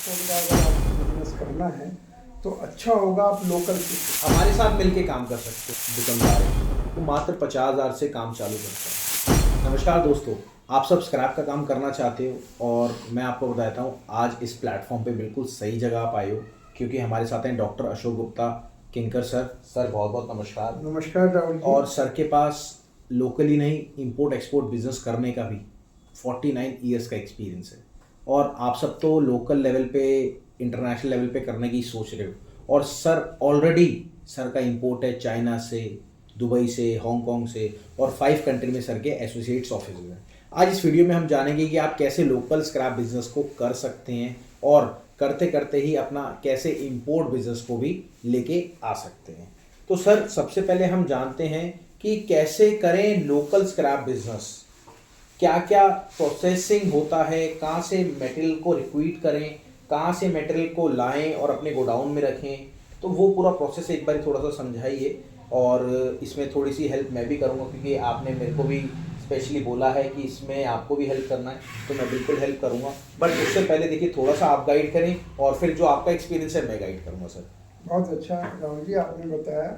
Export का अगर आपको बिजनेस करना है तो अच्छा होगा आप लोकल से। हमारे साथ मिलके काम कर सकते हैं दुकानदार हैं तो मात्र 50,000 से काम चालू करता है। नमस्कार दोस्तों, आप सब स्क्रैप का काम करना चाहते हो और मैं आपको बताता हूँ आज इस प्लेटफॉर्म पे बिल्कुल सही जगह आप आए हो, क्योंकि हमारे साथ हैं डॉक्टर अशोक गुप्ता किंकर सर बहुत बहुत नमस्कार। नमस्कार राहुल जी। और सर के पास लोकली नहीं इंपोर्ट एक्सपोर्ट बिजनेस करने का भी 49 ईयर्स का एक्सपीरियंस है। और आप सब तो लोकल लेवल पे इंटरनेशनल लेवल पे करने की सोच रहे हो, और सर ऑलरेडी सर का इंपोर्ट है चाइना से, दुबई से, हांगकांग से, और 5 कंट्री में सर के एसोसिएट्स ऑफिस हैं। आज इस वीडियो में हम जानेंगे कि आप कैसे लोकल स्क्रैप बिजनेस को कर सकते हैं और करते करते ही अपना कैसे इंपोर्ट बिजनेस को भी लेके आ सकते हैं। तो सर सबसे पहले हम जानते हैं कि कैसे करें लोकल स्क्रैप बिजनेस, क्या क्या प्रोसेसिंग होता है, कहाँ से मटेरियल को रिक्रूट करें, कहाँ से मटेरियल को लाएं और अपने गोडाउन में रखें। तो वो पूरा प्रोसेस एक बार थोड़ा सा समझाइए, और इसमें थोड़ी सी हेल्प मैं भी करूँगा क्योंकि आपने मेरे को भी स्पेशली बोला है कि इसमें आपको भी हेल्प करना है, तो मैं बिल्कुल हेल्प करूँगा। बट उससे पहले देखिए थोड़ा सा आप गाइड करें और फिर जो आपका एक्सपीरियंस है मैं गाइड करूँगा सर। बहुत अच्छा राहुल जी आपने बताया।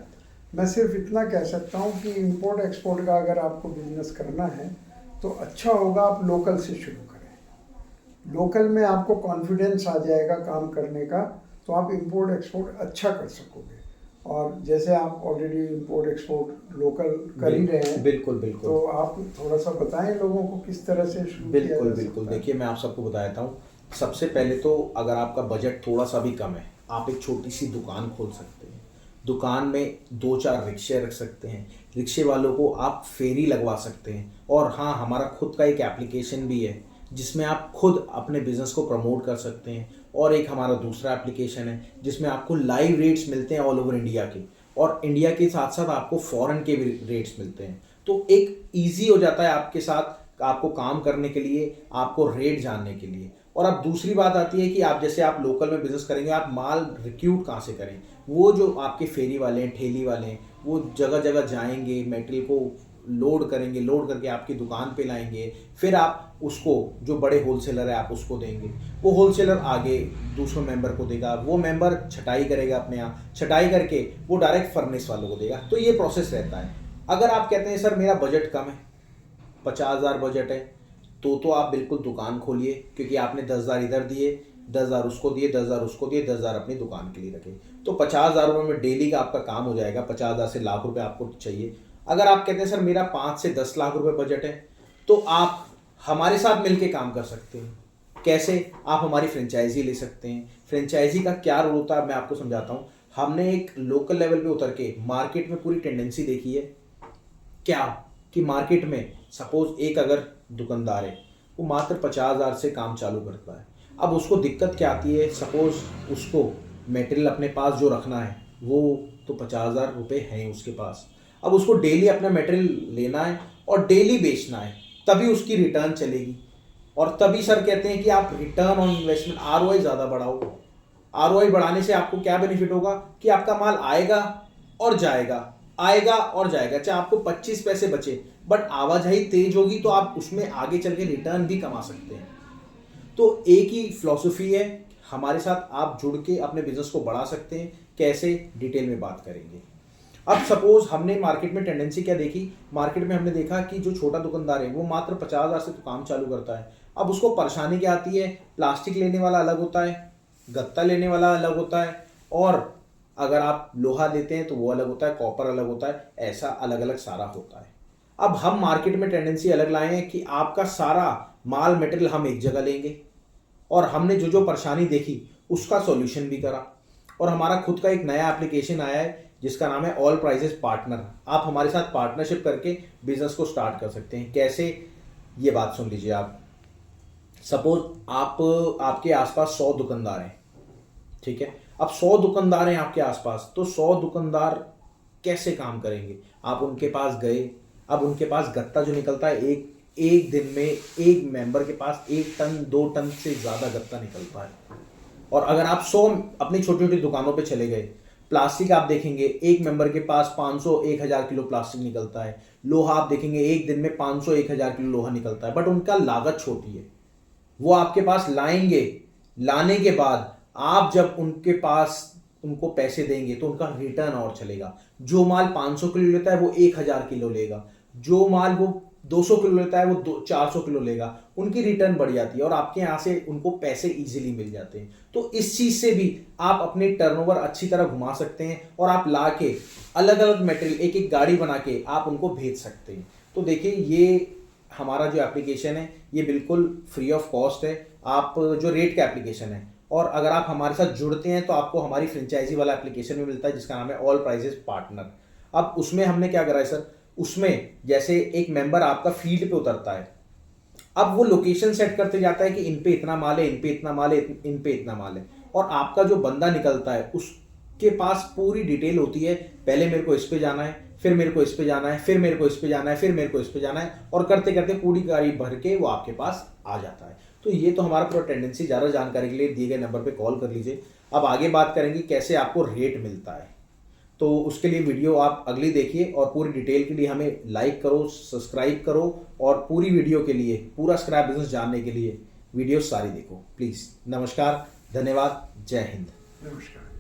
मैं सिर्फ इतना कह सकता हूँ कि इंपोर्ट एक्सपोर्ट का अगर आपको बिजनेस करना है तो अच्छा होगा आप लोकल से शुरू करें। लोकल में आपको कॉन्फिडेंस आ जाएगा काम करने का, तो आप इंपोर्ट एक्सपोर्ट अच्छा कर सकोगे। और जैसे आप ऑलरेडी इंपोर्ट एक्सपोर्ट लोकल कर ही रहे हैं, बिल्कुल बिल्कुल तो आप थोड़ा सा बताएं लोगों को किस तरह से शुरू किया बिल्कुल जा बिल्कुल सकता है। देखिए मैं आप सबको बताता हूँ। सबसे पहले तो अगर आपका बजट थोड़ा सा भी कम है, आप एक छोटी सी दुकान खोल सकते हैं। दुकान में 2-4 रिक्शे रख सकते हैं, रिक्शे वालों को आप फेरी लगवा सकते हैं। और हाँ, हमारा खुद का एक एप्लीकेशन भी है जिसमें आप खुद अपने बिजनेस को प्रमोट कर सकते हैं। और एक हमारा दूसरा एप्लीकेशन है जिसमें आपको लाइव रेट्स मिलते हैं ऑल ओवर इंडिया के, और इंडिया के साथ साथ आपको फॉरेन के भी रेट्स मिलते हैं। तो एक ईजी हो जाता है आपके साथ आपको काम करने के लिए, आपको रेट जानने के लिए। और अब दूसरी बात आती है कि आप जैसे आप लोकल में बिजनेस करेंगे, आप माल रिक्रूट कहाँ से करें। वो जो आपके फेरी वाले हैं, ठेली वाले हैं, वो जगह जगह जाएंगे, मटेरियल को लोड करेंगे, लोड करके आपकी दुकान पे लाएंगे। फिर आप उसको जो बड़े होलसेलर है आप उसको देंगे, वो होलसेलर आगे दूसरों मेंबर को देगा, वो मेंबर छटाई करेगा अपने यहाँ, छटाई करके वो डायरेक्ट फर्नेस वालों को देगा। तो ये प्रोसेस रहता है। अगर आप कहते हैं सर मेरा बजट कम है, 50,000 बजट है, तो आप बिल्कुल दुकान खोलिए, क्योंकि आपने 10,000 इधर दिए, 10,000 उसको दिए, 10,000 उसको दिए, 10,000 अपनी दुकान के लिए रखे, तो 50,000 रुपये में डेली का आपका काम हो जाएगा। 50,000 से लाख रुपए आपको चाहिए। अगर आप कहते हैं सर मेरा 5 से 10 लाख रुपए बजट है, तो आप हमारे साथ मिलके काम कर सकते हैं। कैसे? आप हमारी फ्रेंचाइजी ले सकते हैं। फ्रेंचाइजी का क्या रोल होता है मैं आपको समझाता हूँ। हमने एक लोकल लेवल पे उतर के मार्केट में पूरी टेंडेंसी देखी है क्या, कि मार्केट में सपोज एक अगर दुकानदार है, वो मात्र 50,000 से काम चालू करता है। अब उसको दिक्कत क्या आती है, सपोज उसको मटेरियल अपने पास जो रखना है वो तो 50,000 रुपये हैं उसके पास। अब उसको डेली अपना मटेरियल लेना है और डेली बेचना है, तभी उसकी रिटर्न चलेगी। और तभी सर कहते हैं कि आप रिटर्न ऑन इन्वेस्टमेंट ROI ज़्यादा बढ़ाओ। ROI बढ़ाने से आपको क्या बेनिफिट होगा कि आपका माल आएगा और जाएगा, आएगा और जाएगा, चाहे आपको 25 पैसे बचे, बट आवाजाही तेज होगी तो आप उसमें आगे चल के रिटर्न भी कमा सकते हैं। तो एक ही फिलॉसफी है, हमारे साथ आप जुड़ के अपने बिजनेस को बढ़ा सकते हैं। कैसे, डिटेल में बात करेंगे। अब सपोज हमने मार्केट में टेंडेंसी क्या देखी, मार्केट में हमने देखा कि जो छोटा दुकानदार है वो मात्र 50,000 से तो काम चालू करता है। अब उसको परेशानी क्या आती है, प्लास्टिक लेने वाला अलग होता है, गत्ता लेने वाला अलग होता है, और अगर आप लोहा लेते हैं तो वो अलग होता है, कॉपर अलग होता है, ऐसा अलग अलग सारा होता है। अब हम मार्केट में टेंडेंसी अलग लाए हैं कि आपका सारा माल मटेरियल हम एक जगह लेंगे, और हमने जो जो परेशानी देखी उसका सॉल्यूशन भी करा। और हमारा खुद का एक नया एप्लीकेशन आया है जिसका नाम है ऑल प्राइजेस पार्टनर। आप हमारे साथ पार्टनरशिप करके बिजनेस को स्टार्ट कर सकते हैं। कैसे, ये बात सुन लीजिए आप। सपोज आप आपके आसपास 100 दुकानदार हैं, ठीक है। अब 100 दुकानदार हैं आपके आसपास, तो 100 दुकानदार कैसे काम करेंगे। आप उनके पास गए, अब उनके पास गत्ता जो निकलता है, एक एक दिन में एक मेंबर के पास 1 टन 2 टन से ज़्यादा गत्ता निकलता है। और अगर आप 100 अपनी छोटी छोटी दुकानों पे चले गए, प्लास्टिक आप देखेंगे एक मेंबर के पास 500-1,000 किलो प्लास्टिक निकलता है। लोहा आप देखेंगे एक दिन में 500-1,000 किलो लोहा निकलता है, बट उनका लागत छोटी है। वो आपके पास लाएंगे लाने के बाद आप जब उनके पास उनको पैसे देंगे तो उनका रिटर्न और चलेगा। जो माल 500 किलो लेता है वो 1000 किलो लेगा, जो माल वो 200 किलो लेता है वो 400 किलो लेगा, उनकी रिटर्न बढ़ जाती है और आपके यहाँ से उनको पैसे इजीली मिल जाते हैं। तो इस चीज़ से भी आप अपने टर्नओवर अच्छी तरह घुमा सकते हैं और आप ला के अलग अलग मटेरियल एक एक गाड़ी बना के आप उनको भेज सकते हैं। तो देखिए ये हमारा जो एप्लीकेशन है ये बिल्कुल फ्री ऑफ कॉस्ट है, आप जो रेट का एप्लीकेशन है, और अगर आप हमारे साथ जुड़ते हैं तो आपको हमारी फ्रेंचाइजी वाला एप्लीकेशन भी मिलता है जिसका नाम है ऑल प्राइजेस पार्टनर। अब उसमें हमने क्या करा है सर, उसमें जैसे एक मेंबर आपका फील्ड पे उतरता है, अब वो लोकेशन सेट करते जाता है कि इन पे इतना माल है, इन पे इतना माल है, इन पे इतना माल है, और आपका जो बंदा निकलता है उसके पास पूरी डिटेल होती है, पहले मेरे को इस पे जाना है, फिर मेरे को इस पे जाना है, फिर मेरे को इस पे जाना है, फिर मेरे को इस पे जाना है, और करते करते पूरी गाड़ी भर के वो आपके पास आ जाता है। तो ये तो हमारा पूरा टेंडेंसी। ज़्यादा जानकारी के लिए दिए गए नंबर पे कॉल कर लीजिए। अब आगे बात करेंगे कैसे आपको रेट मिलता है, तो उसके लिए वीडियो आप अगली देखिए, और पूरी डिटेल के लिए हमें लाइक करो, सब्सक्राइब करो, और पूरी वीडियो के लिए, पूरा स्क्रैप बिजनेस जानने के लिए वीडियो सारी देखो प्लीज़। नमस्कार, धन्यवाद, जय हिंद। नमस्कार।